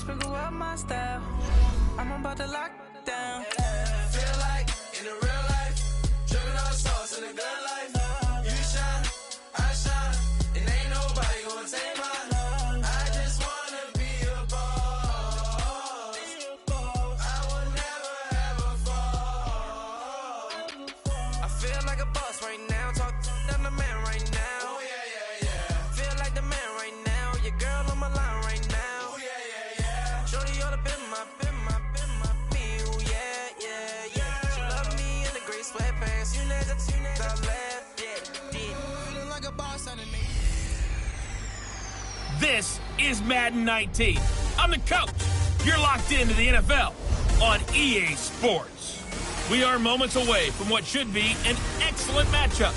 sprinkle up my style. I'm about to lock down. Feel like in the real life, dripping on sauce in the good life. You shine, I shine, and ain't nobody gonna take mine. I just wanna be a boss. I will never ever fall. I feel like a boss right now, talk to the man right now. Oh yeah, yeah, yeah. Feel like the man right now, your girl on my line right now. Oh yeah, yeah, yeah. Shorty ought to been my me, ooh yeah, yeah, yeah. She love me in the gray sweatpants, you never left, yeah. Feeling like a boss underneath. This is Madden 19. I'm the coach. You're locked into the NFL on EA Sports. We are moments away from what should be an excellent matchup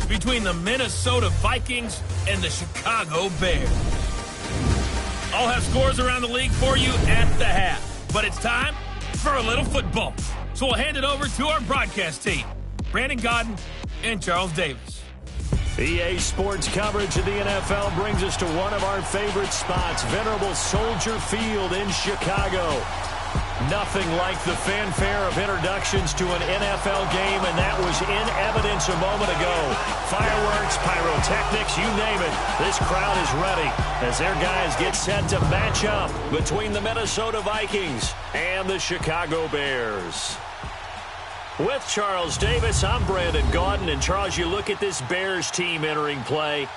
between the Minnesota Vikings and the Chicago Bears. I'll have scores around the league for you at the half, but it's time for a little football. So we'll hand it over to our broadcast team, Brandon Godden and Charles Davis. EA Sports coverage of the NFL brings us to one of our favorite spots, venerable Soldier Field in Chicago. Nothing like the fanfare of introductions to an NFL game, and that was in evidence a moment ago. Fireworks, pyrotechnics, you name it. This crowd is ready as their guys get set to match up between the Minnesota Vikings and the Chicago Bears. With Charles Davis, I'm Brandon Gaudin. And Charles, you look at this Bears team entering play.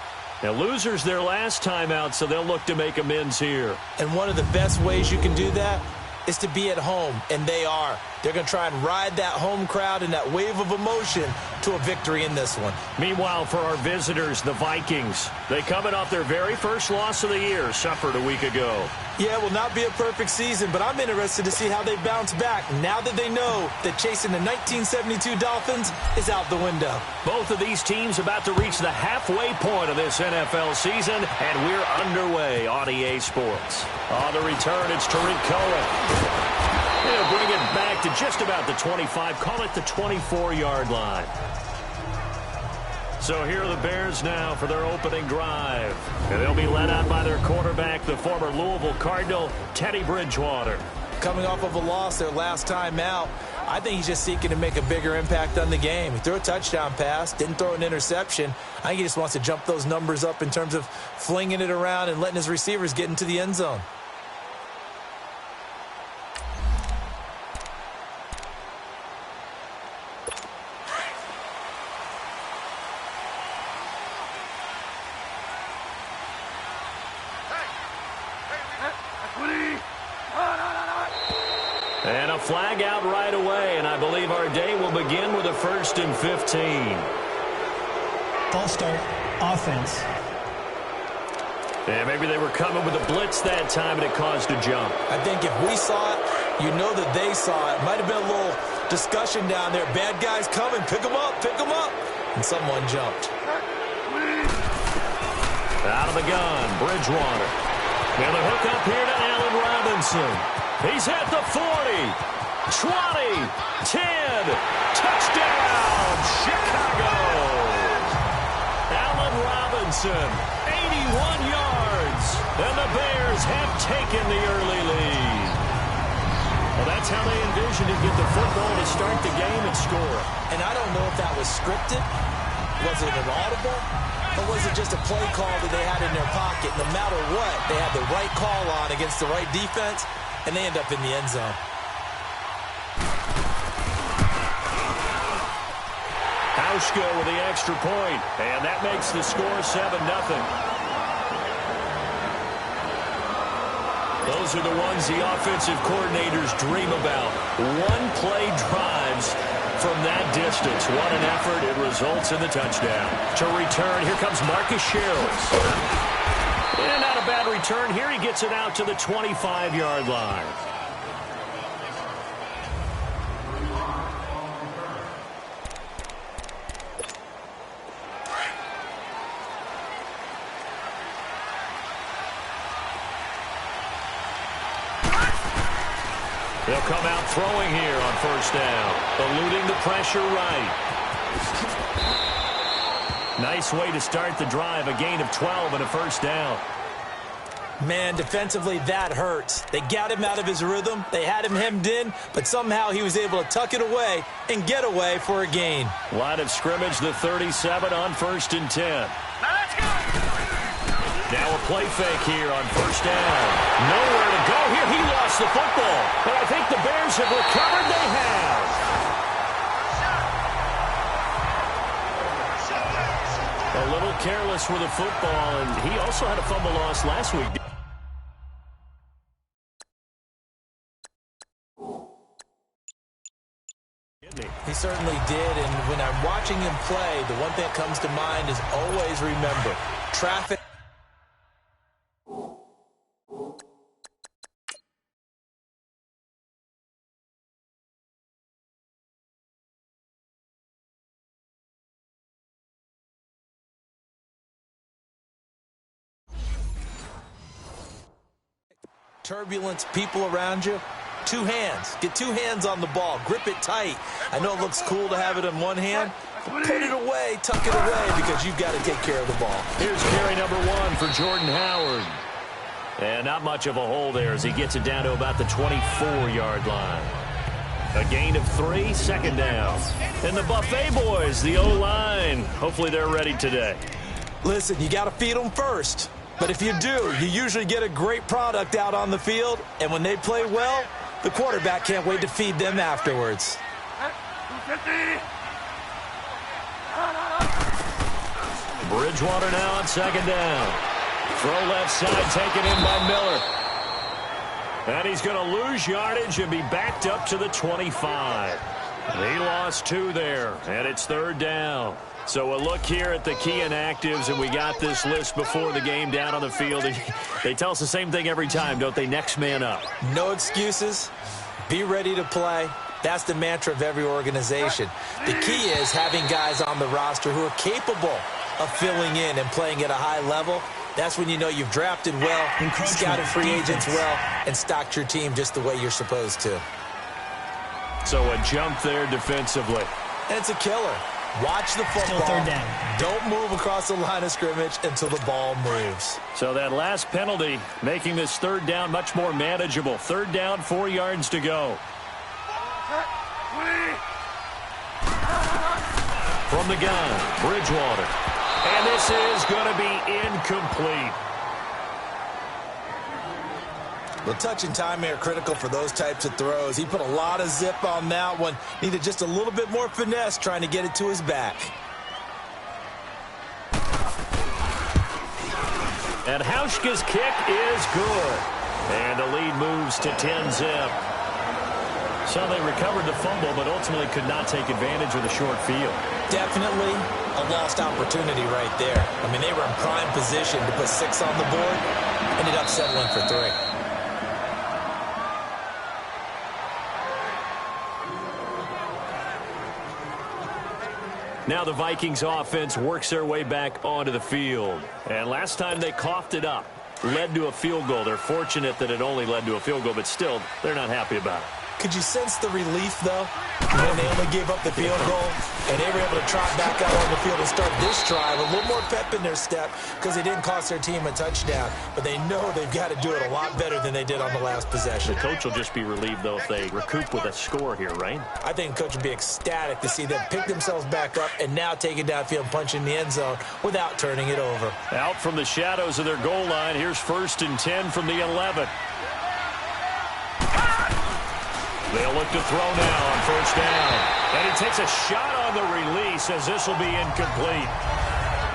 Now, losers their last time out, so they'll look to make amends here. And one of the best ways you can do that is to be at home, and they are. They're going to try and ride that home crowd and that wave of emotion to a victory in this one. Meanwhile, for our visitors, the Vikings, they coming off their very first loss of the year, suffered a week ago. Yeah, it will not be a perfect season, but I'm interested to see how they bounce back now that they know that chasing the 1972 Dolphins is out the window. Both of these teams about to reach the halfway point of this NFL season, and we're underway on EA Sports. On the return, it's Tariq Cohen. They'll bring it back to just about the 25, call it the 24-yard line. So here are the Bears now for their opening drive. And they'll be led out by their quarterback, the former Louisville Cardinal, Teddy Bridgewater. Coming off of a loss their last time out, I think he's just seeking to make a bigger impact on the game. He threw a touchdown pass, didn't throw an interception. I think he just wants to jump those numbers up in terms of flinging it around and letting his receivers get into the end zone. And a flag out right away, and I believe our day will begin with a 1st and 15. False start, offense. Yeah, maybe they were coming with a blitz that time, and it caused a jump. I think if we saw it, you know that they saw it. Might have been a little discussion down there. Bad guys coming, pick them up, and someone jumped. Out of the gun, Bridgewater. And the hook up here to Allen Robinson. He's at the 40, 20, 10, touchdown, Chicago! Allen Robinson, 81 yards, and the Bears have taken the early lead. Well, that's how they envisioned to get the football to start the game and score. And I don't know if that was scripted. Was it an audible? Or was it just a play call that they had in their pocket? No matter what, they had the right call on against the right defense, and they end up in the end zone. Hauschka with the extra point, and that makes the score 7-0. Those are the ones the offensive coordinators dream about. One-play drives from that distance. What an effort. It results in the touchdown. To return, here comes Marcus Shields. And not a bad return. Here he gets it out to the 25-yard line. They'll come out throwing here on 1st down. Eluding the pressure right. Nice way to start the drive. A gain of 12 and a 1st down. Man, defensively, that hurts. They got him out of his rhythm. They had him hemmed in, but somehow he was able to tuck it away and get away for a gain. Line of scrimmage, the 37 on 1st and 10. Now let's go. Now a play fake here on 1st down. Nowhere to go here. He lost the football. But I think the Bears have recovered. They have. A little careless with the football, and he also had a fumble loss last week. He certainly did, and when I'm watching him play, the one thing that comes to mind is always remember, traffic. Turbulence, people around you. 2 hands. Get 2 hands on the ball. Grip it tight. I know it looks cool to have it in one hand, but put it away, tuck it away, because you've got to take care of the ball. Here's carry number 1 for Jordan Howard. And not much of a hole there as he gets it down to about the 24-yard line. A gain of 3, 2nd down. And the Buffet boys, the O-line, hopefully they're ready today. Listen, you got to feed them first. But if you do, you usually get a great product out on the field, and when they play well, the quarterback can't wait to feed them afterwards. Bridgewater now on 2nd down. Throw left side, taken in by Miller. And he's going to lose yardage and be backed up to the 25. He lost 2 there, and it's 3rd down. So a look here at the key inactives, and we got this list before the game down on the field. And they tell us the same thing every time, don't they? Next man up. No excuses. Be ready to play. That's the mantra of every organization. The key is having guys on the roster who are capable of filling in and playing at a high level. That's when you know you've drafted well, scouted free agents well, and stocked your team just the way you're supposed to. So a jump there defensively. And it's a killer. Watch the football. Still 3rd down. Don't move across the line of scrimmage until the ball moves. So that last penalty making this 3rd down much more manageable. 3rd down, 4 yards to go. From the gun, Bridgewater. And this is going to be incomplete. The touch and time are critical for those types of throws. He put a lot of zip on that one. Needed just a little bit more finesse trying to get it to his back. And Hauschka's kick is good. And the lead moves to 10-zip. So they recovered the fumble, but ultimately could not take advantage of the short field. Definitely a lost opportunity right there. I mean, they were in prime position to put 6 on the board. Ended up settling for 3. Now the Vikings offense works their way back onto the field. And last time they coughed it up, led to a field goal. They're fortunate that it only led to a field goal, but still, they're not happy about it. Could you sense the relief, though, when they only gave up the field goal and they were able to trot back out on the field and start this drive? A little more pep in their step because they didn't cost their team a touchdown, but they know they've got to do it a lot better than they did on the last possession. The coach will just be relieved, though, if they recoup with a score here, right? I think the coach would be ecstatic to see them pick themselves back up and now take it downfield and punch in the end zone without turning it over. Out from the shadows of their goal line, here's 1st and 10 from the 11. They'll look to throw now on 1st down. And he takes a shot on the release as this will be incomplete.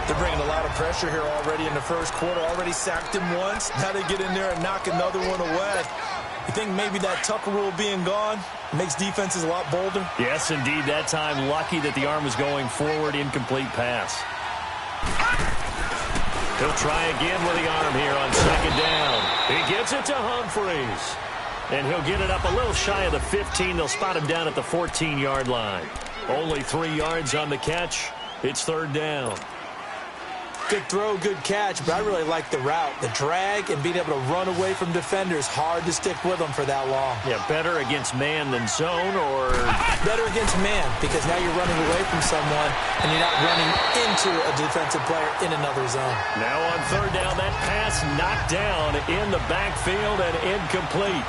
They're bringing a lot of pressure here already in the first quarter. Already sacked him once. Now they get in there and knock another one away. You think maybe that Tucker rule being gone makes defenses a lot bolder? Yes, indeed. That time lucky that the arm was going forward. Incomplete pass. He'll try again with the arm here on 2nd down. He gets it to Humphreys. And he'll get it up a little shy of the 15. They'll spot him down at the 14-yard line. Only 3 yards on the catch. It's 3rd down. Good throw, good catch, but I really like the route. The drag and being able to run away from defenders, hard to stick with them for that long. Yeah, better against man than zone, or? Better against man, because now you're running away from someone and you're not running into a defensive player in another zone. Now on third down, that pass knocked down in the backfield and incomplete.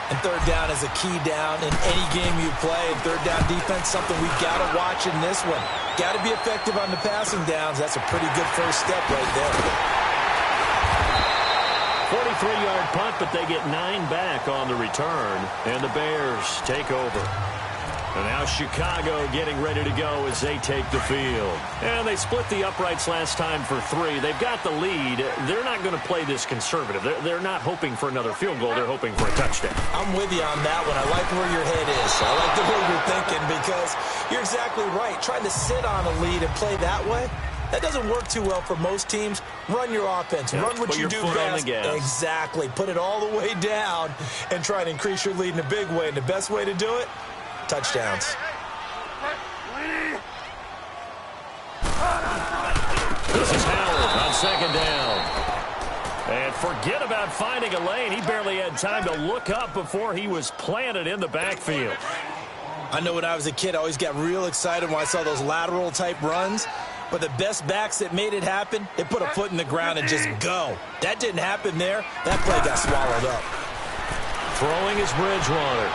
And third down is a key down in any game you play. And third down defense, something we've got to watch in this one. Got to be effective on the passing downs. That's a pretty good first step right there. 43-yard punt, but they get 9 back on the return. And the Bears take over. And now Chicago getting ready to go as they take the field. And they split the uprights last time for 3. They've got the lead. They're not going to play this conservative. They're not hoping for another field goal. They're hoping for a touchdown. I'm with you on that one. I like where your head is. I like the way you're thinking because you're exactly right. Trying to sit on a lead and play that way, that doesn't work too well for most teams. Run your offense. Yeah, run what you do best. Exactly. Put it all the way down and try to increase your lead in a big way. And the best way to do it, touchdowns. This is Howard on second down. And forget about finding a lane. He barely had time to look up before he was planted in the backfield. I know when I was a kid, I always got real excited when I saw those lateral type runs. But the best backs that made it happen, they put a foot in the ground and just go. That didn't happen there. That play got swallowed up. Throwing is Bridgewater.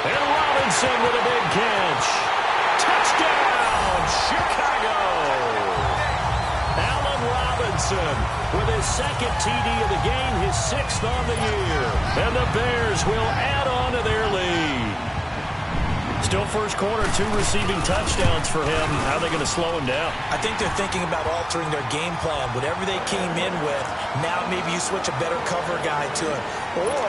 And Robinson with a big catch. Touchdown, Chicago. Allen Robinson with his second TD of the game, his 6th on the year. And the Bears will add on to their lead. Still first quarter, 2 receiving touchdowns for him. How are they going to slow him down? I think they're thinking about altering their game plan. Whatever they came in with, now maybe you switch a better cover guy to him. Or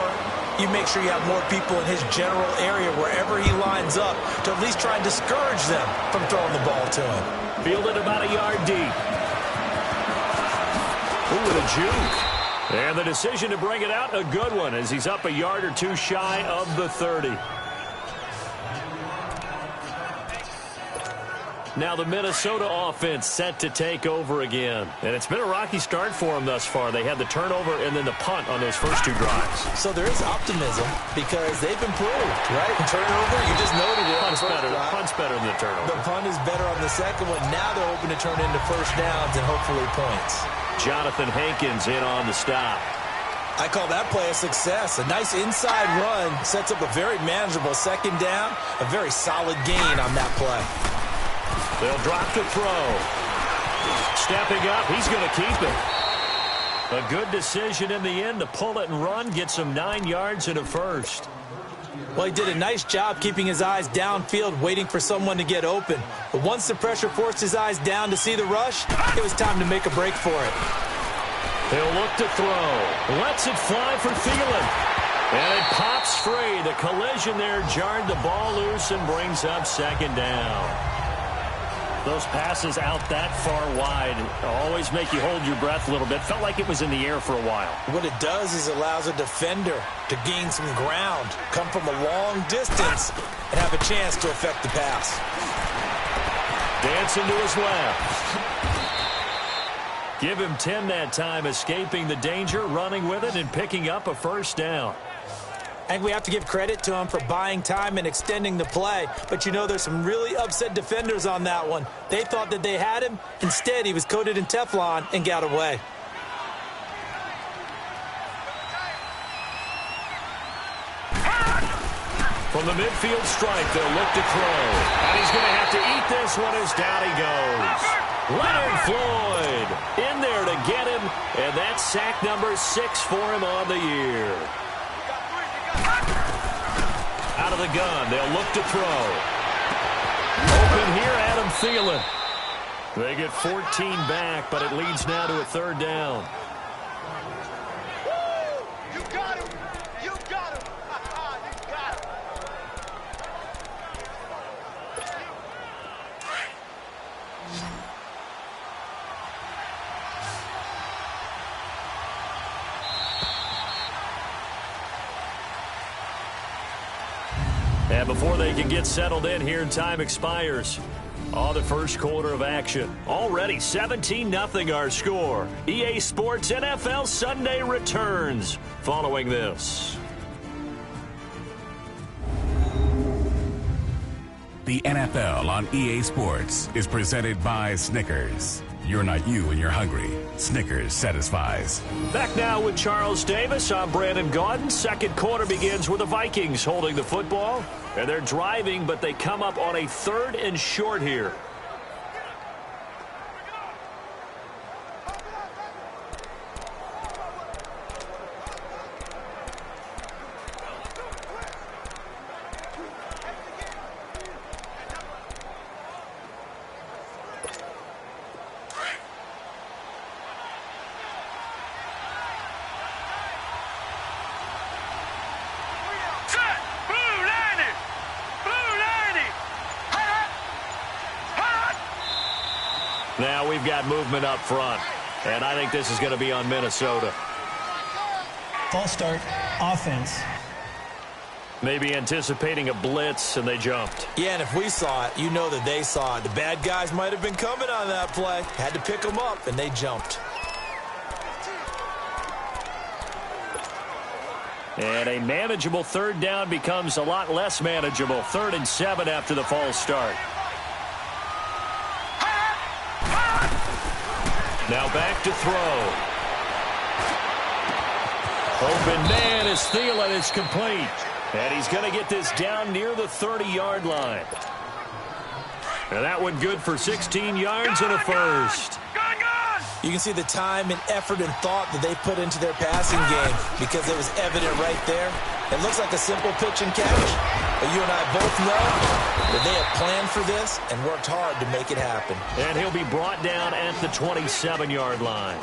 you make sure you have more people in his general area wherever he lines up to at least try and discourage them from throwing the ball to him. Fielded about a yard deep. Ooh, with a juke. And the decision to bring it out, a good one, as he's up a yard or 2 shy of the 30. Now the Minnesota offense set to take over again. And it's been a rocky start for them thus far. They had the turnover and then the punt on those first 2 drives. So there is optimism because they've improved, right? Turnover, you just noted it. Punt's better than the turnover. The punt is better on the second one. Now they're hoping to turn into first downs and hopefully points. Jonathan Hankins in on the stop. I call that play a success. A nice inside run sets up a very manageable second down. A very solid gain on that play. They'll drop to throw. Stepping up, he's going to keep it. A good decision in the end to pull it and run, get some 9 yards and a first. Well, he did a nice job keeping his eyes downfield, waiting for someone to get open. But once the pressure forced his eyes down to see the rush, it was time to make a break for it. They'll look to throw. Lets it fly for Thielen. And it pops free. The collision there jarred the ball loose and brings up second down. Those passes out that far wide always make you hold your breath a little bit. Felt like it was in the air for a while. What it does is allows a defender to gain some ground, come from a long distance, and have a chance to affect the pass. Dancing to his left. Give him 10 that time, escaping the danger, running with it, and picking up a first down. And we have to give credit to him for buying time and extending the play. But, you know, there's some really upset defenders on that one. They thought that they had him. Instead, he was coated in Teflon and got away. From the midfield stripe, they'll look to throw. And he's going to have to eat this one as down he goes. Leonard Floyd in there to get him. And that's sack number 6 for him on the year. Out of the gun, they'll look to throw. Open here, Adam Thielen. They get 14 back, but it leads now to a third down. You got him! You got him! You got him! And before they can get settled in here, time expires. On the first quarter of action, already 17-0 our score. EA Sports NFL Sunday returns following this. The NFL on EA Sports is presented by Snickers. You're not you when you're hungry. Snickers satisfies. Back now with Charles Davis. I'm Brandon Gaudin. Second quarter begins with the Vikings holding the football. And they're driving, but they come up on a 3rd and short here. Now we've got movement up front, and I think this is going to be on Minnesota. False start, offense. Maybe anticipating a blitz, and they jumped. Yeah, and if we saw it, you know that they saw it. The bad guys might have been coming on that play. Had to pick them up, and they jumped. And a manageable 3rd down becomes a lot less manageable. 3rd and 7 after the false start. Now back to throw. Open man is Thielen. It's complete. And he's going to get this down near the 30-yard line. And that one good for 16 yards and a first. You can see the time and effort and thought that they put into their passing game because it was evident right there. It looks like a simple pitch and catch, but you and I both know that they have planned for this and worked hard to make it happen. And he'll be brought down at the 27-yard line.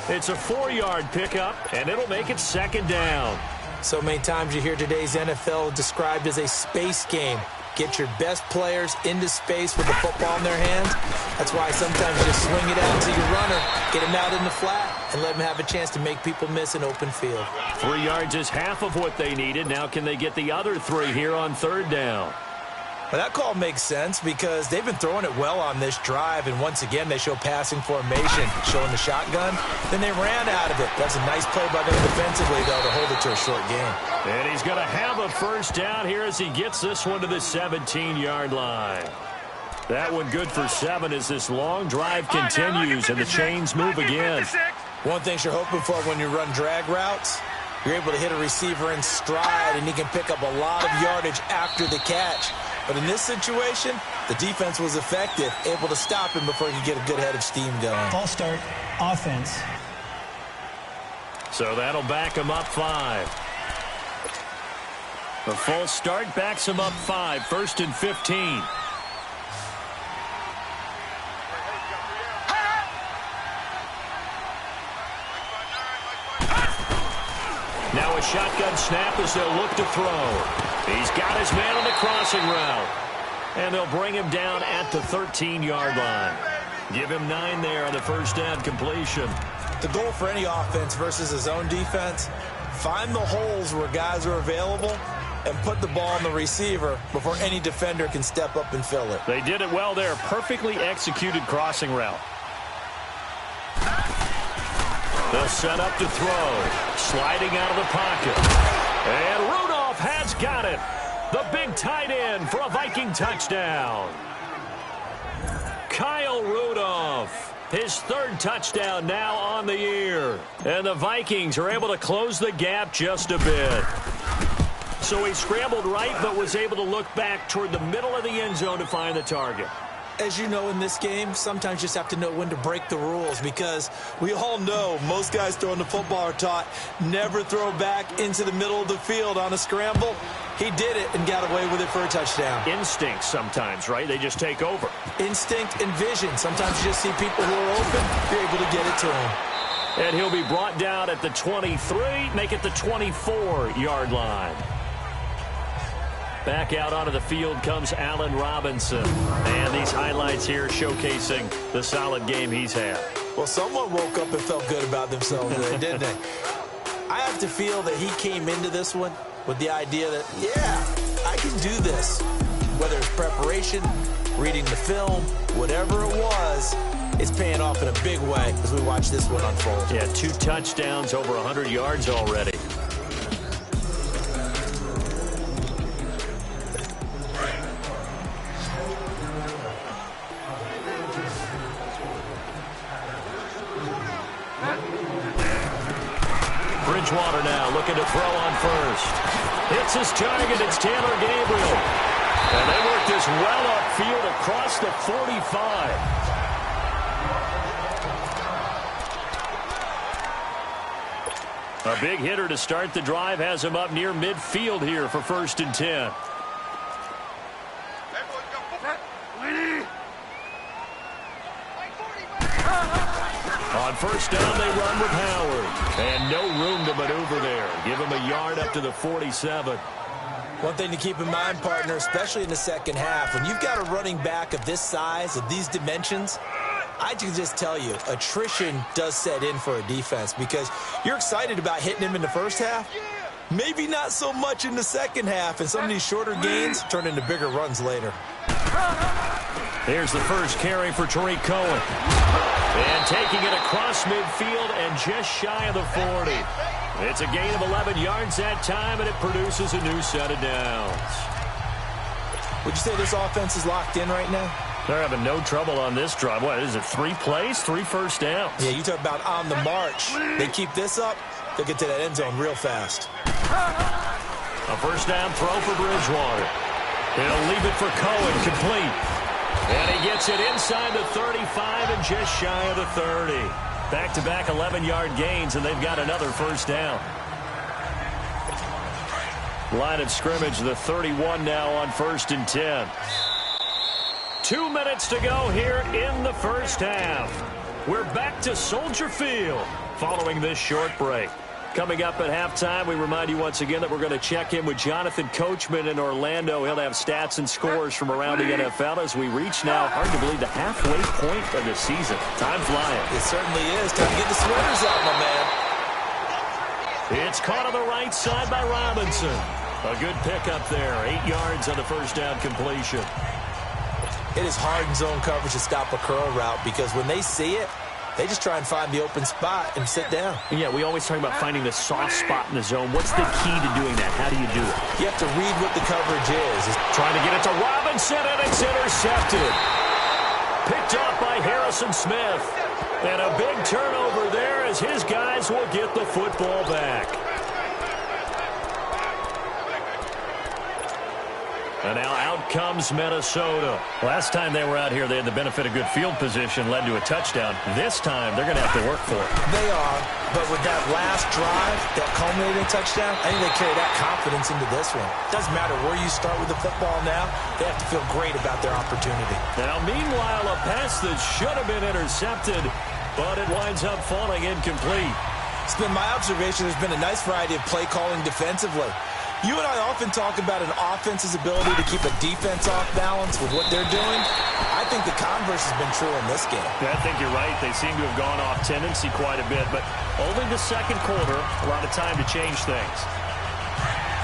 It's a 4-yard pickup, and it'll make it 2nd down. So many times you hear today's NFL described as a space game. Get your best players into space with the football in their hands. That's why sometimes you just swing it out to your runner, get him out in the flat, and let him have a chance to make people miss an open field. 3 yards is half of what they needed. Now can they get the other 3 here on 3rd down? Well, that call makes sense because they've been throwing it well on this drive, and once again they show passing formation, showing the shotgun. Then they ran out of it. That's a nice play by them defensively, though, to hold it to a short game. And he's going to have a first down here as he gets this one to the 17-yard line. That one good for 7 as this long drive continues and the chains move again. One thing you're hoping for when you run drag routes, you're able to hit a receiver in stride, and he can pick up a lot of yardage after the catch. But in this situation, the defense was effective, able to stop him before he could get a good head of steam going. False start, offense. So that'll back him up 5. The false start backs him up 5, 1st and 15. Now a shotgun snap as they'll look to throw. He's got his man on the crossing route. And they'll bring him down at the 13-yard line. Give him 9 there on the first down completion. The goal for any offense versus his own defense, find the holes where guys are available and put the ball on the receiver before any defender can step up and fill it. They did it well there. Perfectly executed crossing route. They'll set up to throw. Sliding out of the pocket. And Rudolph has got it. The big tight end for a Viking touchdown. Kyle Rudolph. His 3rd touchdown now on the year. And the Vikings are able to close the gap just a bit. So he scrambled right but was able to look back toward the middle of the end zone to find the target. As you know, in this game, sometimes you just have to know when to break the rules because we all know most guys throwing the football are taught never throw back into the middle of the field on a scramble. He did it and got away with it for a touchdown. Instinct sometimes, right? They just take over. Instinct and vision. Sometimes you just see people who are open, you're able to get it to them. And he'll be brought down at the 23, make it the 24-yard line. Back out onto the field comes Allen Robinson. And these highlights here showcasing the solid game he's had. Well, someone woke up and felt good about themselves today, didn't they? I have to feel that he came into this one with the idea that, yeah, I can do this. Whether it's preparation, reading the film, whatever it was, it's paying off in a big way as we watch this one unfold. Yeah, 2 touchdowns, over 100 yards already. Bridgewater now looking to throw on first. Hits his target. It's Taylor Gabriel. And they work this well upfield across the 45. A big hitter to start the drive has him up near midfield here for 1st and 10. On 1st down, they run with Howard. And no room to maneuver there. Give him a yard up to the 47. One thing to keep in mind, partner, especially in the second half, when you've got a running back of this size, of these dimensions, I can just tell you, attrition does set in for a defense because you're excited about hitting him in the first half. Maybe not so much in the second half, and some of these shorter gains turn into bigger runs later. Here's the first carry for Tariq Cohen. And taking it across midfield and just shy of the 40. It's a gain of 11 yards that time, and it produces a new set of downs. Would you say this offense is locked in right now? They're having no trouble on this drive. What is it, 3 plays, 3 first downs? Yeah, you talk about on the march. They keep this up, they'll get to that end zone real fast. A first down throw for Bridgewater. He'll leave it for Cohen, complete. And he gets it inside the 35 and just shy of the 30. Back-to-back 11-yard gains, and they've got another first down. Line of scrimmage, the 31 now on 1st and 10. 2 minutes to go here in the first half. We're back to Soldier Field following this short break. Coming up at halftime, we remind you once again that we're going to check in with Jonathan Coachman in Orlando. He'll have stats and scores from around the NFL as we reach now, hard to believe, the halfway point of the season. Time flying. It certainly is. Time to get the sweaters out, my man. It's caught on the right side by Robinson. A good pickup there. 8 yards on the first down completion. It is hard in zone coverage to stop a curl route because when they see it, they just try and find the open spot and sit down. Yeah, we always talk about finding the soft spot in the zone. What's the key to doing that? How do you do it? You have to read what the coverage is. Trying to get it to Robinson, and it's intercepted. Picked off by Harrison Smith. And a big turnover there as his guys will get the football back. And now out comes Minnesota. Last time they were out here, they had the benefit of good field position, led to a touchdown. This time, they're going to have to work for it. They are, but with that last drive, that culminating touchdown, I think they carry that confidence into this one. Doesn't matter where you start with the football now, they have to feel great about their opportunity. Now, meanwhile, a pass that should have been intercepted, but it winds up falling incomplete. It's been my observation there's been a nice variety of play calling defensively. You and I often talk about an offense's ability to keep a defense off balance with what they're doing. I think the converse has been true in this game. Yeah, I think you're right. They seem to have gone off tendency quite a bit, but only the second quarter, a lot of time to change things.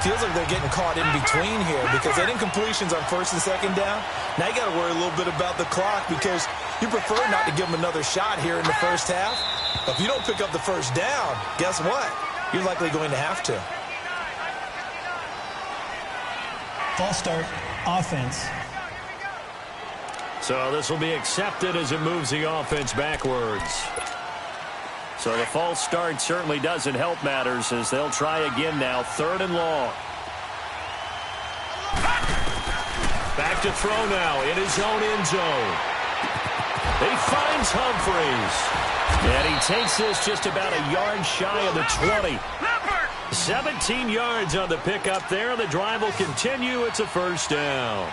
Feels like they're getting caught in between here because they didn't completions on 1st and 2nd down. Now you got to worry a little bit about the clock because you prefer not to give them another shot here in the first half. But if you don't pick up the first down, guess what? You're likely going to have to. False start, offense. So this will be accepted as it moves the offense backwards. So the false start certainly doesn't help matters as they'll try again now. 3rd and long. Back to throw now in his own end zone. He finds Humphries. And he takes this just about a yard shy of the 20. 17 yards on the pickup there. The drive will continue. It's a first down.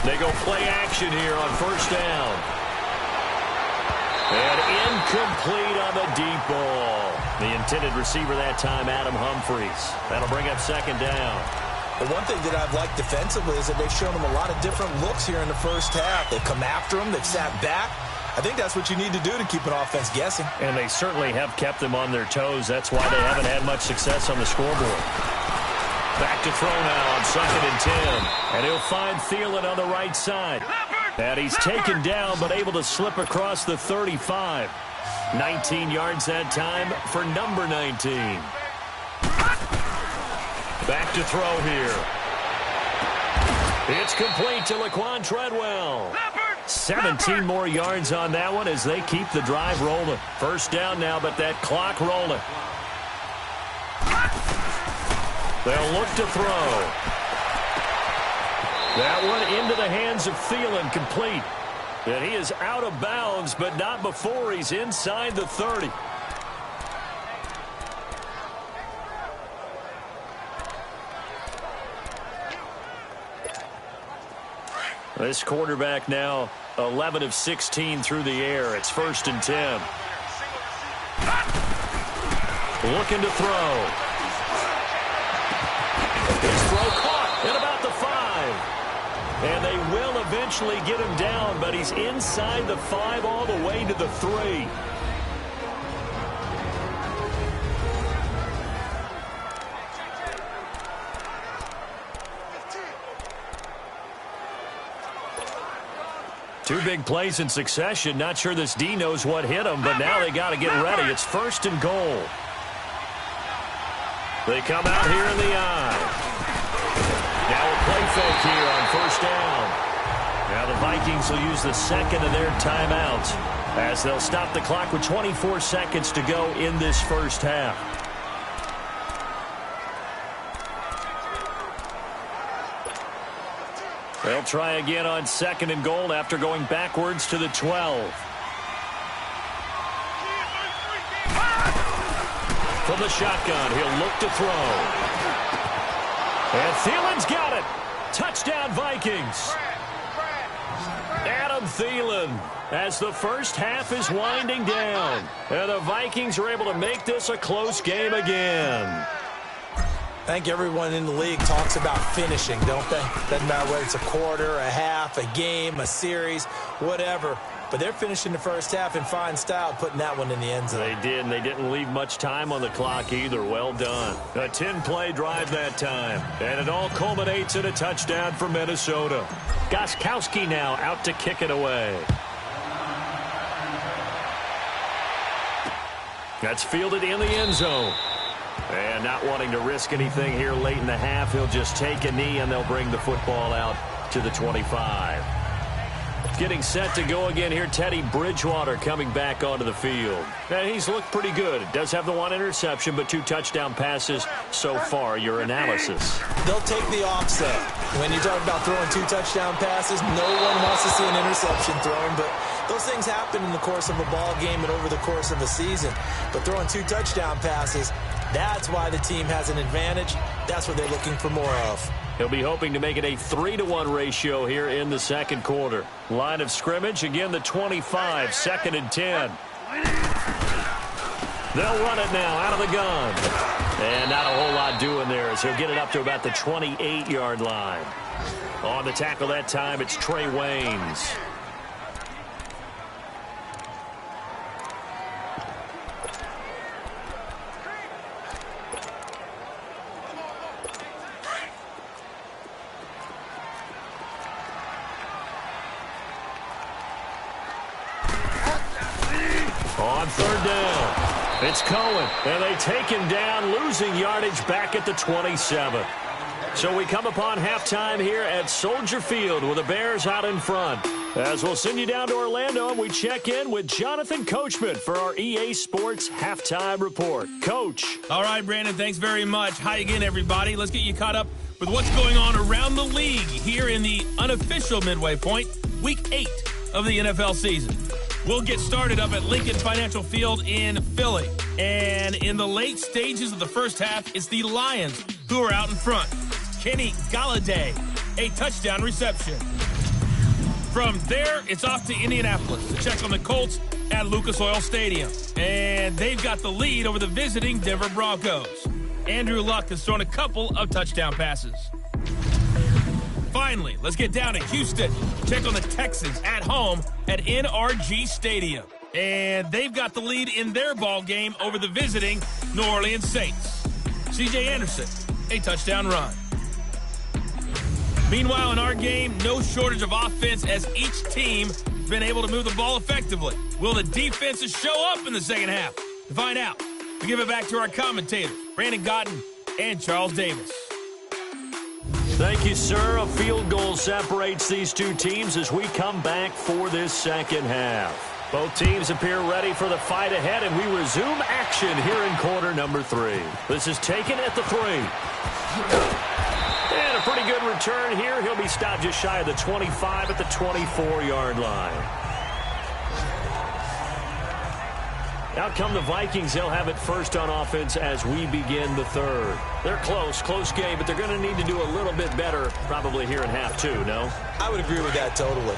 They go play action here on 1st down. And incomplete on the deep ball. The intended receiver that time, Adam Humphries. That'll bring up 2nd down. The one thing that I've liked defensively is that they've shown them a lot of different looks here in the first half. They've come after them. They've sat back. I think that's what you need to do to keep an offense guessing. And they certainly have kept them on their toes. That's why they haven't had much success on the scoreboard. Back to throw now on 2nd and 10. And he'll find Thielen on the right side. And he's taken down but able to slip across the 35. 19 yards that time for number 19. Back to throw here. It's complete to Laquan Treadwell. 17 more yards on that one as they keep the drive rolling. First down now, but that clock rolling. They'll look to throw. That one into the hands of Thielen, complete. And he is out of bounds, but not before he's inside the 30. This quarterback now 11 of 16 through the air. It's 1st and 10. Looking to throw. His throw caught at about the 5. And they will eventually get him down, but he's inside the 5 all the way to the 3. Two big plays in succession. Not sure this D knows what hit him, but now they got to get ready. It's 1st and goal. They come out here in the eye. Now a play fake here on 1st down. Now the Vikings will use the 2nd of their timeouts as they'll stop the clock with 24 seconds to go in this first half. They'll try again on 2nd and goal after going backwards to the 12. From the shotgun, he'll look to throw. And Thielen's got it. Touchdown, Vikings. Adam Thielen as the first half is winding down. And the Vikings are able to make this a close game again. I think everyone in the league talks about finishing, don't they? Doesn't matter whether it's a quarter, a half, a game, a series, whatever. But they're finishing the first half in fine style, putting that one in the end zone. They did, and they didn't leave much time on the clock either. Well done. A 10-play drive that time. And it all culminates in a touchdown for Minnesota. Gostkowski now out to kick it away. That's fielded in the end zone. And not wanting to risk anything here late in the half, he'll just take a knee and they'll bring the football out to the 25. Getting set to go again here, Teddy Bridgewater coming back onto the field. And he's looked pretty good. Does have the 1 interception, but 2 touchdown passes so far. Your analysis. They'll take the offset. When you talk about throwing 2 touchdown passes, no one wants to see an interception thrown, but those things happen in the course of a ball game and over the course of a season. But throwing 2 touchdown passes, that's why the team has an advantage. That's what they're looking for more of. He'll be hoping to make it a 3-to-1 ratio here in the second quarter. Line of scrimmage, again the 25, 2nd and 10. They'll run it now out of the gun. And not a whole lot doing there as he'll get it up to about the 28-yard line. On the tackle that time, it's Trey Waynes. On 3rd down, it's Cohen, and they take him down, losing yardage back at the 27. So we come upon halftime here at Soldier Field with the Bears out in front. As we'll send you down to Orlando, and we check in with Jonathan Coachman for our EA Sports Halftime Report. Coach. All right, Brandon, thanks very much. Hi again, everybody. Let's get you caught up with what's going on around the league here in the unofficial midway point, Week 8 of the NFL season. We'll get started up at Lincoln Financial Field in Philly. And in the late stages of the first half, it's the Lions who are out in front. Kenny Golladay, a touchdown reception. From there, it's off to Indianapolis to check on the Colts at Lucas Oil Stadium. And they've got the lead over the visiting Denver Broncos. Andrew Luck has thrown a couple of touchdown passes. Finally, let's get down to Houston. Check on the Texans at home at NRG Stadium. And they've got the lead in their ball game over the visiting New Orleans Saints. C.J. Anderson, a touchdown run. Meanwhile, in our game, no shortage of offense as each team has been able to move the ball effectively. Will the defenses show up in the second half? To find out, we give it back to our commentators, Brandon Gotten and Charles Davis. Thank you, sir. A field goal separates these two teams as we come back for this second half. Both teams appear ready for the fight ahead, and we resume action here in quarter number 3. This is taken at the 3. And a pretty good return here. He'll be stopped just shy of the 25 at the 24-yard line. Out come the Vikings. They'll have it first on offense as we begin the third. They're close game, but they're going to need to do a little bit better probably here in half 2, no? I would agree with that totally.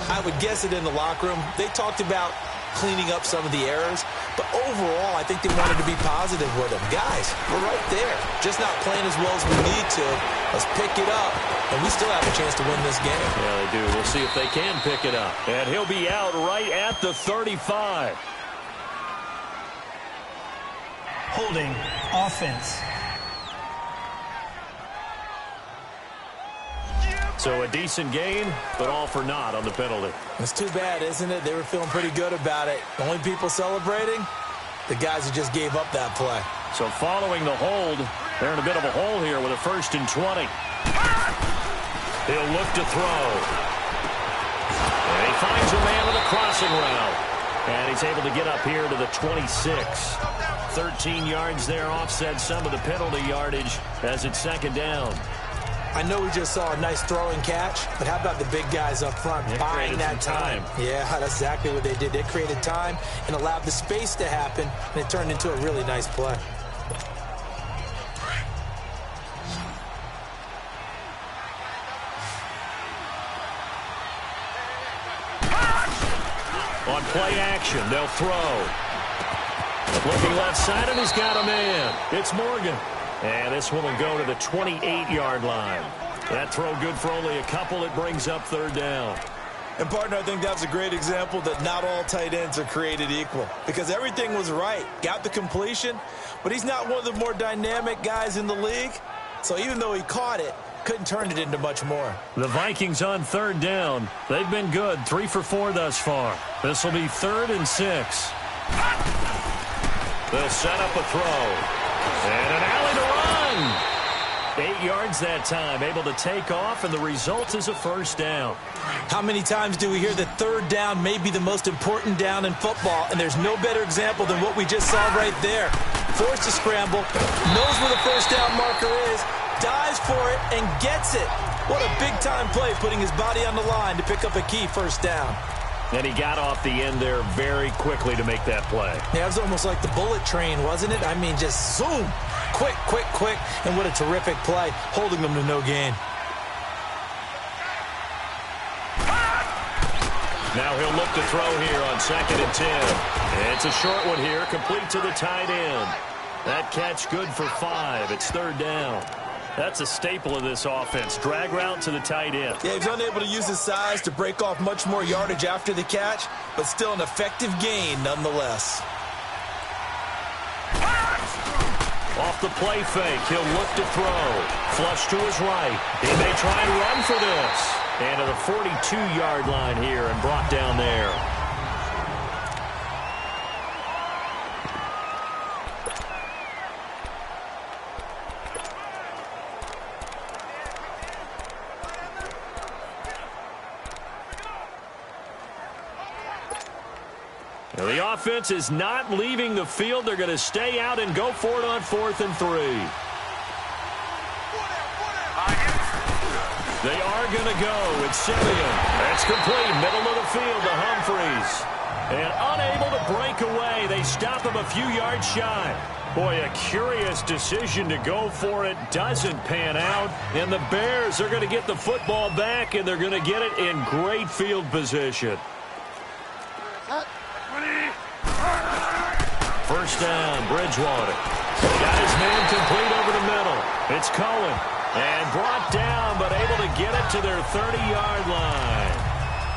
I would guess it in the locker room. They talked about cleaning up some of the errors, but overall, I think they wanted to be positive with them. Guys, we're right there. Just not playing as well as we need to. Let's pick it up, and we still have a chance to win this game. Yeah, they do. We'll see if they can pick it up. And he'll be out right at the 35. Holding offense. So a decent gain, but all for naught on the penalty. It's too bad, isn't it? They were feeling pretty good about it. The only people celebrating, the guys who just gave up that play. So following the hold, they're in a bit of a hole here with a 1st and 20. He'll look to throw. And he finds a man with a crossing route. And he's able to get up here to the 26. 13 yards there, offset some of the penalty yardage as it's second down. I know we just saw a nice throw and catch, but how about the big guys up front buying that time? Yeah, that's exactly what they did. They created time and allowed the space to happen, and it turned into a really nice play. On play action, they'll throw. Looking left side, and he's got a man. It's Morgan. And this one will go to the 28-yard line. That throw good for only a couple. It brings up 3rd down. And, partner, I think that's a great example that not all tight ends are created equal. Because everything was right. Got the completion, but he's not one of the more dynamic guys in the league. So even though he caught it, couldn't turn it into much more. The Vikings on 3rd down. They've been good. 3 for 4 thus far. This will be 3rd and 6. They'll set up a throw. And an alley to run. 8 yards that time. Able to take off, and the result is a 1st down. How many times do we hear that 3rd down may be the most important down in football, and there's no better example than what we just saw right there. Forced to scramble, knows where the 1st down marker is, dives for it, and gets it. What a big-time play, putting his body on the line to pick up a key 1st down. And he got off the end there very quickly to make that play. Yeah, it was almost like the bullet train, wasn't it? I mean, just zoom. Quick. And what a terrific play, holding them to no gain. Now he'll look to throw here on 2nd and 10. It's a short one here, complete to the tight end. That catch good for 5. It's 3rd down. That's a staple of this offense. Drag route to the tight end. Yeah, he's unable to use his size to break off much more yardage after the catch, but still an effective gain nonetheless. Off the play fake, he'll look to throw. Flush to his right. He may try and run for this. And to the 42-yard line here and brought down there. The offense is not leaving the field. They're going to stay out and go for it on 4th and 3. They are going to go. It's Simeon. That's complete. Middle of the field to Humphreys. And unable to break away. They stop him a few yards shy. Boy, a curious decision to go for it. Doesn't pan out. And the Bears are going to get the football back, and they're going to get it in great field position. 1st down, Bridgewater. Got his man complete over the middle. It's Cohen. And brought down, but able to get it to their 30-yard line.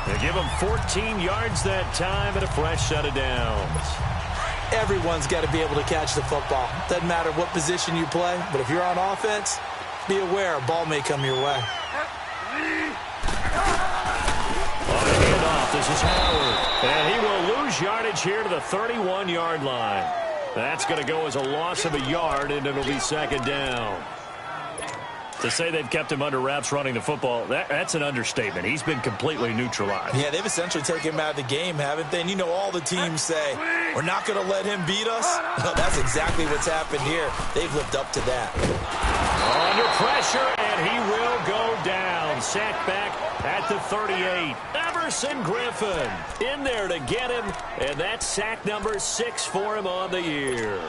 They give him 14 yards that time and a fresh set of downs. Everyone's got to be able to catch the football. Doesn't matter what position you play, but if you're on offense, be aware a ball may come your way. On the handoff, this is Howard. And he will lose yardage here to the 31-yard line. That's going to go as a loss of a yard, and it'll be second down. To say they've kept him under wraps running the football, that's an understatement. He's been completely neutralized. Yeah, they've essentially taken him out of the game, haven't they? And you know all the teams say, we're not going to let him beat us. No, that's exactly what's happened here. They've lived up to that. Under pressure, and he will go down. Sacked back at the 38. Everson Griffin in there to get him, and that's sack number 6 for him on the year.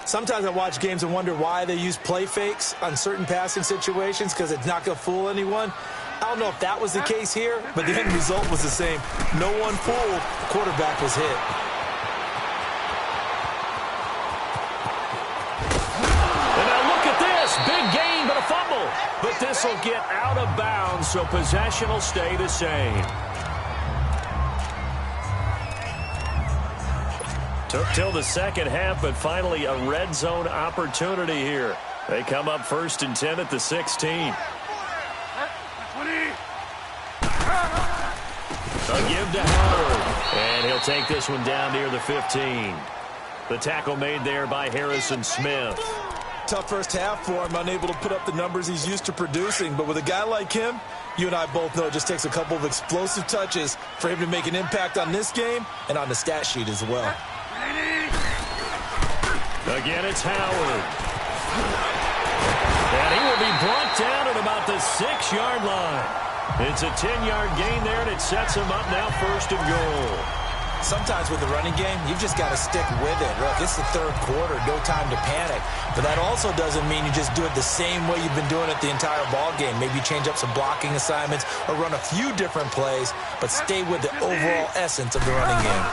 Sometimes I watch games and wonder why they use play fakes on certain passing situations, because it's not going to fool anyone. I don't know if that was the case here, but the end result was the same. No one fooled. The quarterback was hit. And now look at this. Big gain, but a fumble. But this will get out of bounds, so possession will stay the same. Took till the second half, but finally a red zone opportunity here. They come up 1st and 10 at the 16. A give to Howard, and he'll take this one down near the 15. The tackle made there by Harrison Smith. Tough first half for him, unable to put up the numbers he's used to producing. But with a guy like him, you and I both know it just takes a couple of explosive touches for him to make an impact on this game and on the stat sheet as well. Again, it's Howard. And he will be brought down at about the 6-yard line. It's a 10-yard gain there, and it sets him up now 1st and goal. Sometimes with the running game, you've just got to stick with it. Look, it's the third quarter, no time to panic. But that also doesn't mean you just do it the same way you've been doing it the entire ball game. Maybe change up some blocking assignments or run a few different plays, but stay with the overall essence of the running game.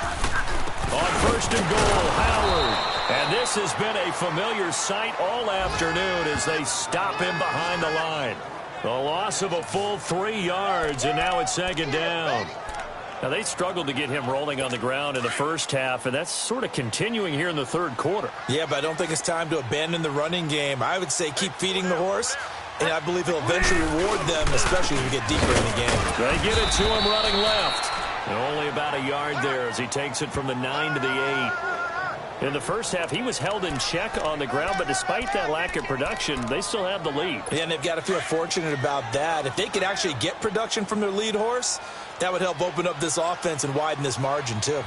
On 1st and goal, Howard. And this has been a familiar sight all afternoon as they stop him behind the line. A loss of a full 3 yards, and now it's second down. Now, they struggled to get him rolling on the ground in the first half, and that's sort of continuing here in the third quarter. Yeah, but I don't think it's time to abandon the running game. I would say keep feeding the horse, and I believe he'll eventually reward them, especially as we get deeper in the game. They get it to him running left. And only about a yard there as he takes it from the 9 to the 8. In the first half, he was held in check on the ground, but despite that lack of production, they still have the lead. Yeah, and they've got to feel fortunate about that. If they could actually get production from their lead horse, that would help open up this offense and widen this margin, too.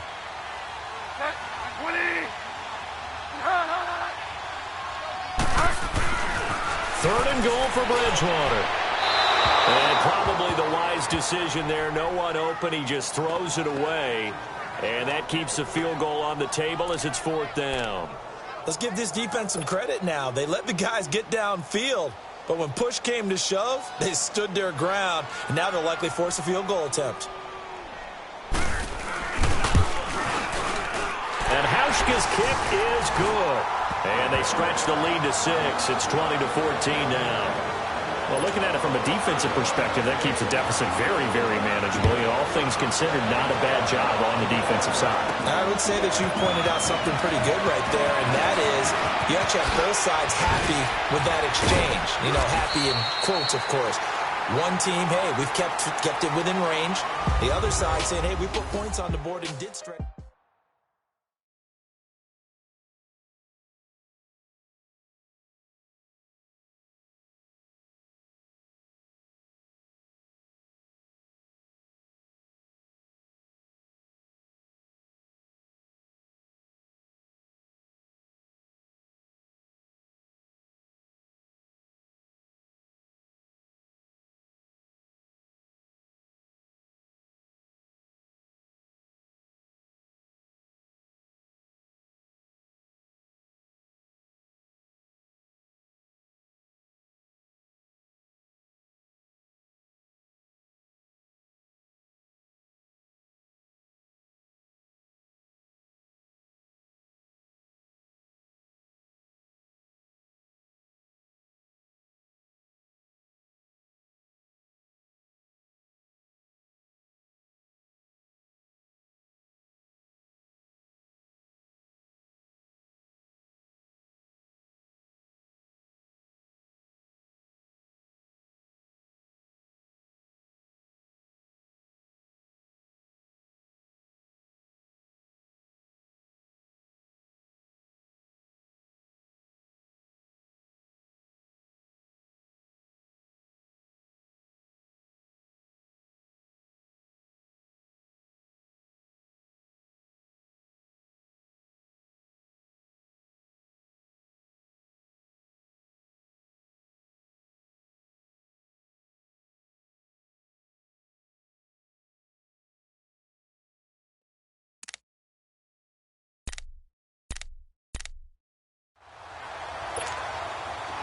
Third and goal for Bridgewater. And probably the wise decision there. No one open. He just throws it away. And that keeps the field goal on the table as it's 4th down. Let's give this defense some credit now. They let the guys get downfield. But when push came to shove, they stood their ground. And now they'll likely force a field goal attempt. And Hauschka's kick is good. And they stretch the lead to 6. It's 20-14 now. Well, looking at it from a defensive perspective, that keeps the deficit very, very manageable. You know, all things considered, not a bad job on the defensive side. I would say that you pointed out something pretty good right there, and that is you actually have both sides happy with that exchange. You know, happy in quotes, of course. One team, hey, we've kept it within range. The other side saying, hey, we put points on the board and did stretch.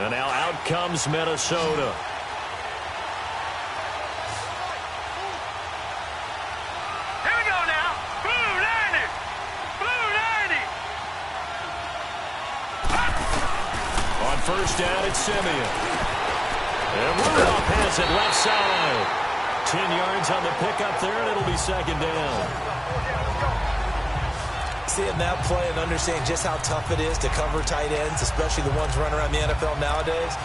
And now out comes Minnesota. Here we go now. Blue 90. Blue 90. On first down, it's Simeon. And Rudolph has it left side. 10 yards on the pickup there, and it'll be second down. Seeing that play and understanding just how tough it is to cover tight ends, especially the ones running around the NFL nowadays,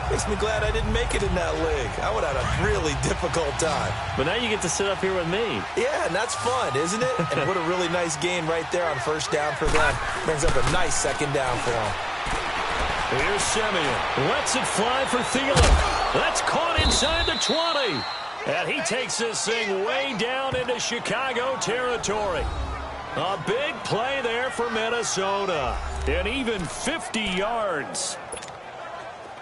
makes me glad I didn't make it in that league. I would have had a really difficult time. But now you get to sit up here with me. Yeah, and that's fun, isn't it? And what a really nice gain right there on first down for them. Brings up a nice second down for them. Here's Simeon. Lets it fly for Thielen. That's caught inside the 20. And he takes this thing way down into Chicago territory. A big play there for Minnesota. And even 50 yards.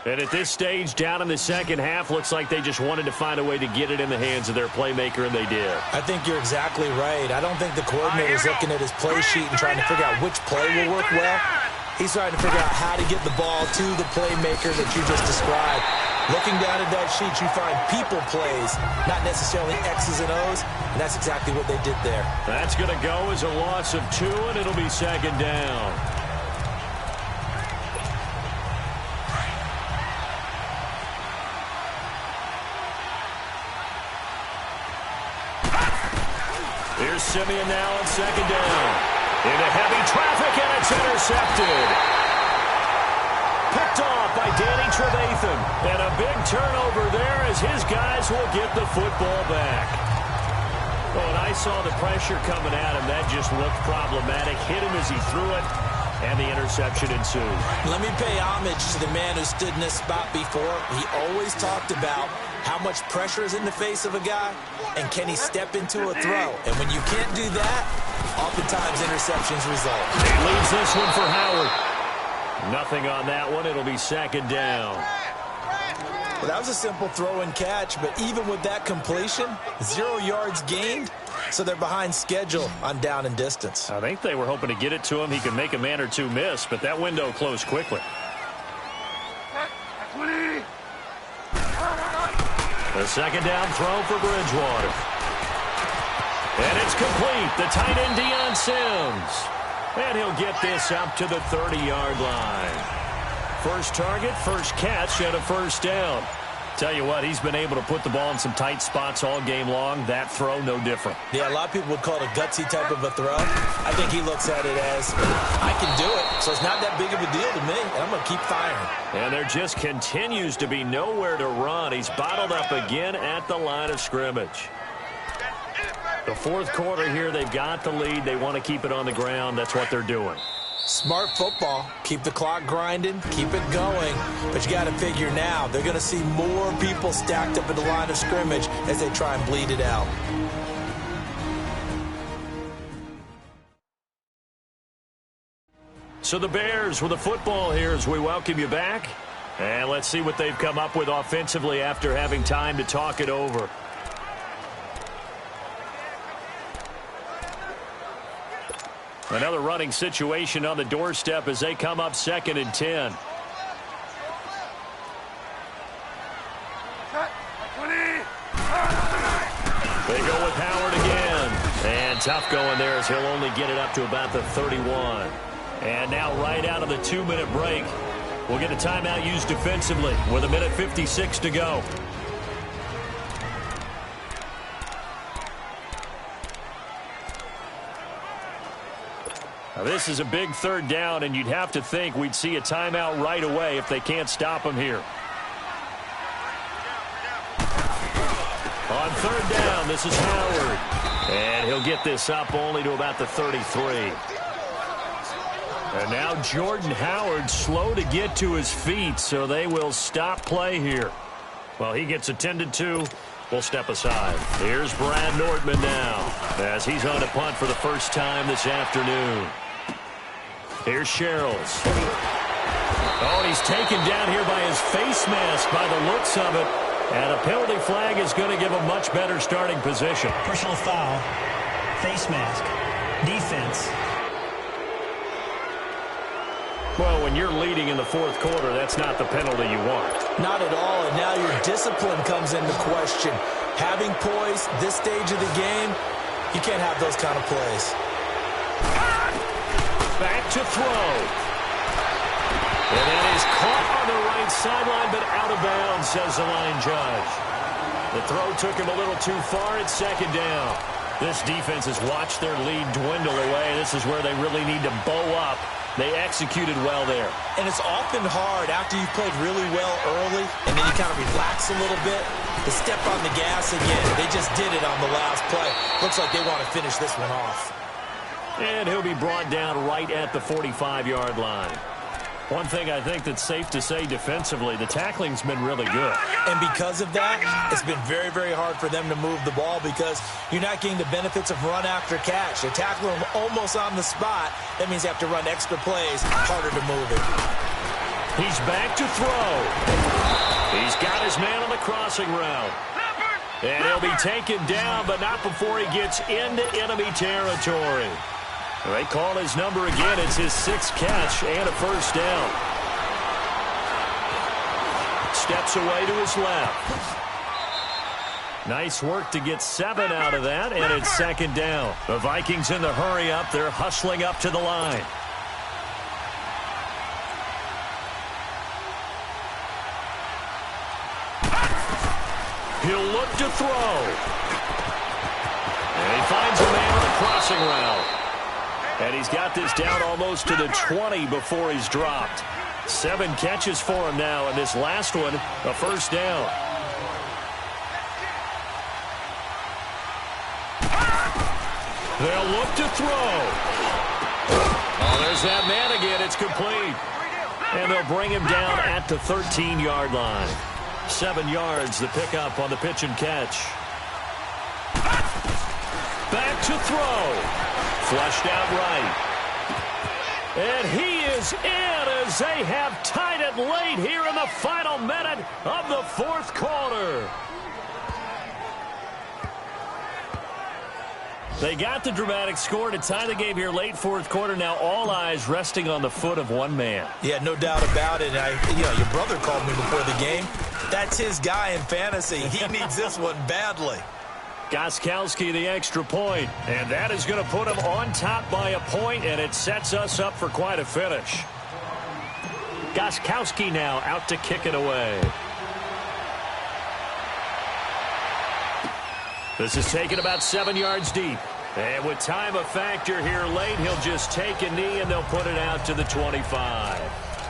And at this stage, down in the second half, looks like they just wanted to find a way to get it in the hands of their playmaker, and they did. I think you're exactly right. I don't think the coordinator's looking at his play sheet and trying to figure out which play will work well. He's trying to figure out how to get the ball to the playmaker that you just described. Looking down at that sheet, you find people plays, not necessarily X's and O's, and that's exactly what they did there. That's going to go as a loss of 2, and it'll be second down. Here's Simeon now on second down. Into heavy traffic, and it's intercepted. Picked off by Danny Trevathan. And a big turnover there as his guys will get the football back. Oh, and I saw the pressure coming at him. That just looked problematic. Hit him as he threw it, and the interception ensued. Let me pay homage to the man who stood in this spot before. He always talked about how much pressure is in the face of a guy, and can he step into a throw. And when you can't do that, oftentimes interceptions result. He leaves this one for Howard. Nothing on that one. It'll be second down. Well, that was a simple throw and catch, but even with that completion, 0 yards gained, so they're behind schedule on down and distance. I think they were hoping to get it to him. He could make a man or two miss, but that window closed quickly. The second down throw for Bridgewater. And it's complete. The tight end, Deion Sims. And he'll get this up to the 30-yard line. First target, first catch, and a first down. Tell you what, he's been able to put the ball in some tight spots all game long. That throw, no different. Yeah, a lot of people would call it a gutsy type of a throw. I think he looks at it as, I can do it, so it's not that big of a deal to me, and I'm going to keep firing. And there just continues to be nowhere to run. He's bottled up again at the line of scrimmage. The fourth quarter here, they've got the lead. They want to keep it on the ground. That's what they're doing. Smart football. Keep the clock grinding. Keep it going. But you got to figure now, they're going to see more people stacked up at the line of scrimmage as they try and bleed it out. So the Bears with the football here as we welcome you back. And let's see what they've come up with offensively after having time to talk it over. Another running situation on the doorstep as they come up 2nd and 10. They go with Howard again. And tough going there as he'll only get it up to about the 31. And now right out of the 2-minute break, we'll get a timeout used defensively with 1:56 to go. Now this is a big third down, and you'd have to think we'd see a timeout right away if they can't stop him here. On third down, this is Howard. And he'll get this up only to about the 33. And now Jordan Howard slow to get to his feet, so they will stop play here. Well, he gets attended to. We'll step aside. Here's Brad Nordman now as he's on to punt for the first time this afternoon. Here's Sherrills. Oh, and he's taken down here by his face mask by the looks of it. And a penalty flag is going to give a much better starting position. Personal foul, face mask, defense. Well, when you're leading in the fourth quarter, that's not the penalty you want. Not at all, and now your discipline comes into question. Having poise this stage of the game, you can't have those kind of plays. Back to throw. And that is caught on the right sideline, but out of bounds, says the line judge. The throw took him a little too far. It's second down. This defense has watched their lead dwindle away. This is where they really need to bow up. They executed well there. And it's often hard after you've played really well early and then you kind of relax a little bit to step on the gas again. They just did it on the last play. Looks like they want to finish this one off. And he'll be brought down right at the 45-yard line. One thing I think that's safe to say defensively, the tackling's been really good. And because of that, it's been very, very hard for them to move the ball because you're not getting the benefits of run after catch. You tackle them almost on the spot. That means you have to run extra plays, harder to move it. He's back to throw. He's got his man on the crossing route. And he'll be taken down, but not before he gets into enemy territory. They call his number again. It's his sixth catch and a first down. Steps away to his left. Nice work to get 7 out of that, and it's second down. The Vikings in the hurry up. They're hustling up to the line. He'll look to throw. And he finds a man on the crossing route. And he's got this down almost to the 20 before he's dropped. 7 catches for him now, and this last one, a first down. They'll look to throw. Oh, there's that man again. It's complete. And they'll bring him down at the 13-yard line. 7 yards, the pickup on the pitch and catch. Back to throw. Flushed out right. And he is in as they have tied it late here in the final minute of the fourth quarter. They got the dramatic score to tie the game here late fourth quarter. Now all eyes resting on the foot of one man. Yeah, no doubt about it. Your brother called me before the game. That's his guy in fantasy. He needs this one badly. Gostkowski the extra point, and that is going to put him on top by a point, and it sets us up for quite a finish. Gostkowski now out to kick it away. This is taken about 7 yards deep. And with time a factor here late, he'll just take a knee, and they'll put it out to the 25.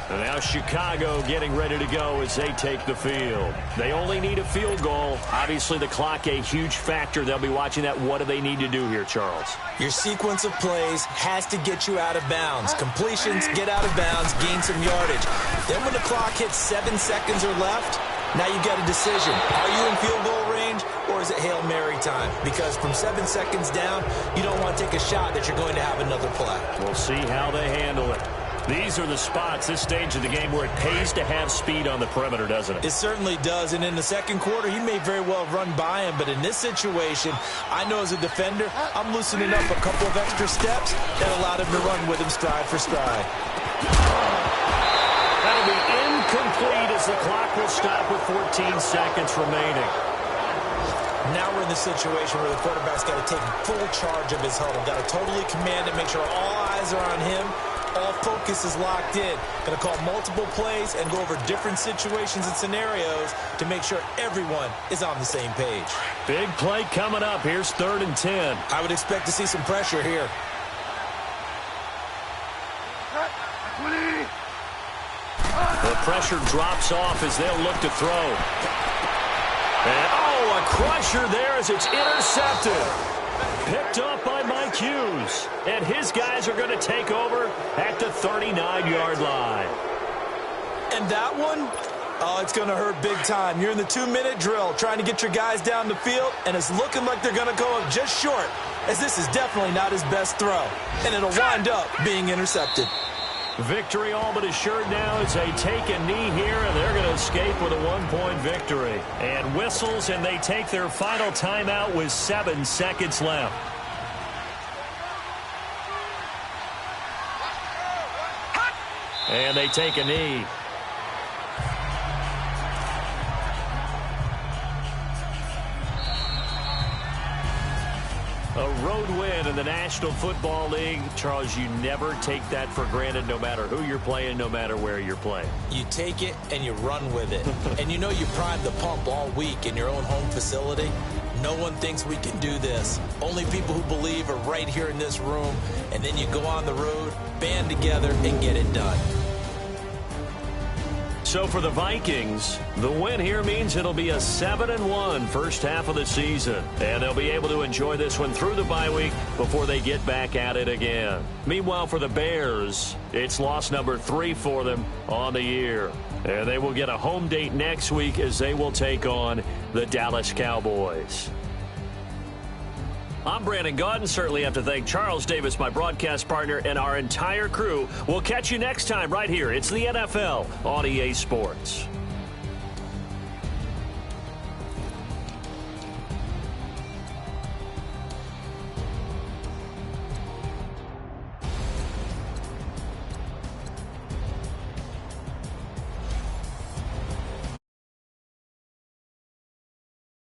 And now Chicago getting ready to go as they take the field. They only need a field goal. Obviously, the clock a huge factor. They'll be watching that. What do they need to do here, Charles? Your sequence of plays has to get you out of bounds. Completions, get out of bounds, gain some yardage. Then when the clock hits 7 seconds or left, now you got a decision. Are you in field goal range, or is it Hail Mary time? Because from 7 seconds down, you don't want to take a shot that you're going to have another play. We'll see how they handle it. These are the spots, this stage of the game, where it pays to have speed on the perimeter, doesn't it? It certainly does, and in the second quarter, he may very well run by him, but in this situation, I know as a defender, I'm loosening up a couple of extra steps that allowed him to run with him stride for stride. That'll be incomplete as the clock will stop with 14 seconds remaining. Now we're in the situation where the quarterback's got to take full charge of his huddle, got to totally command it, make sure all eyes are on him. All focus is locked in. Going to call multiple plays and go over different situations and scenarios to make sure everyone is on the same page. Big play coming up. Here's 3rd and 10. I would expect to see some pressure here. The pressure drops off as they'll look to throw. And, a crusher there as it's intercepted. Picked up by Mike Hughes. And his guys are going to take over at the 39-yard line. And that one, it's going to hurt big time. You're in the 2-minute drill trying to get your guys down the field, and it's looking like they're going to go up just short, as this is definitely not his best throw. And it'll wind up being intercepted. Victory all but assured now as they take a knee here, and they're going to escape with a 1-point victory. And whistles, and they take their final timeout with 7 seconds left. And they take a knee. A road win in the National Football League. Charles, you never take that for granted no matter who you're playing, no matter where you're playing. You take it and you run with it. And you know you primed the pump all week in your own home facility. No one thinks we can do this. Only people who believe are right here in this room. And then you go on the road, band together, and get it done. So for the Vikings, the win here means it'll be a 7-1 first half of the season. And they'll be able to enjoy this one through the bye week before they get back at it again. Meanwhile, for the Bears, it's loss number 3 for them on the year. And they will get a home date next week as they will take on the Dallas Cowboys. I'm Brandon Gaudin. Certainly have to thank Charles Davis, my broadcast partner, and our entire crew. We'll catch you next time right here. It's the NFL on EA Sports.